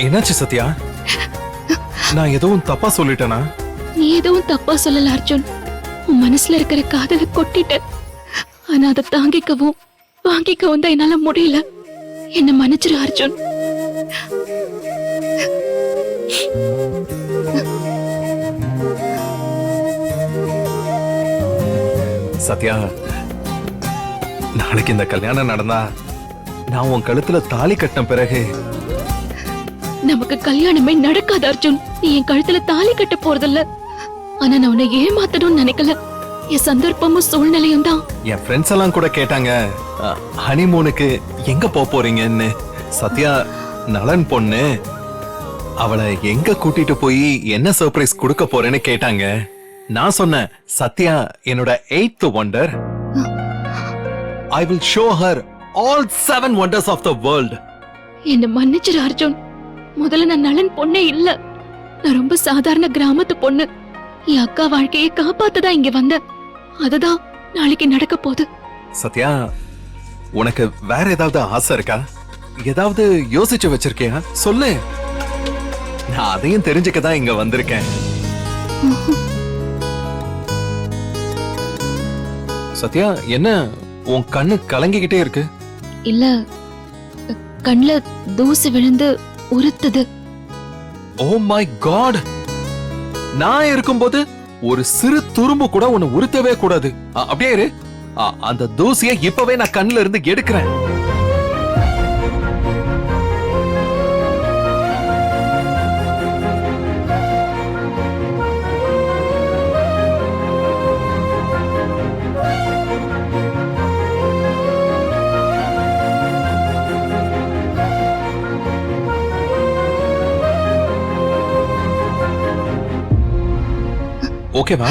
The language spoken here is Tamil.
என்னாச்சு சத்யா? நான் எதுவும் தப்பா சொல்லிட்டேனா? நீ எதுவும் தப்பா சொல்லல அர்ஜுன். உன் மனசுல இருக்கிற காதலை கொட்டிட்ட. ஆனா அதை தாங்கிக்கவும் வாங்கிக்கவும் தான் என்னால முடியல. என்ன மன்னிச்சிரு அர்ஜுன். சத்யா, நாளைக்கு இந்த கல்யாணம் நடந்தா நான் உன் கழுத்துல தாலி கட்டின பிறகு நமக்கு கல்யாணமே நடக்காது அர்ஜுன். நீ என் கழுத்துல தாலி கட்ட போறதில்ல. ஆனா நான் உன்னை ஏமாத்தணும்னு நினைக்கல. என் சந்தர்ப்பமும் சூழ்நிலையும் தான். என் ஃப்ரெண்ட்ஸ் எல்லாம் கூட கேட்டாங்க, ஹனிமூனுக்கு எங்க போறீங்கன்னு. சத்யா நலன் பொண்ணு, அவளை எங்க கூட்டிட்டு போய் என்ன சர்ப்ரைஸ் கொடுக்க போறேன்னு கேட்டாங்க. நான் சொன்னேன், சத்யா என்னோட 8th wonder. I will show her all 7 wonders of the world. என்ன மன்னிச்சிரு அர்ஜுன். முதல்ல நான் நலன் பொண்ணே இல்ல. நான் ரொம்ப சாதாரண கிராமத்து பொண்ணு. என் அக்கா வாழ்க்கையை காப்பாத்ததான் இங்க வந்த. அதுதான் நாளைக்கு நடக்க போகுது. சத்யா, உனக்கு வேற ஏதாவது ஆசை இருக்கா? ஏதாவது யோசிச்சு வச்சிருக்கியா? சொல்லு. நான் அதையும் தெரிஞ்சுக்க தான் இங்க வந்திருக்கேன். சத்யா, என்ன உன் கண்ணு கலங்கிக்கிட்டே இருக்கு? இல்ல, கண்ணுல தூசி விழுந்து உறுத்துது. Oh my God! நான் இருக்கும்போது ஒரு சிறு துரும்பு கூட உன்னை உறுத்தவே கூடாது. அப்படியே இரு. அந்த தூசியை இப்பவே நான் கண்ணுல இருந்து எடுக்கிறேன். ஓகேவா?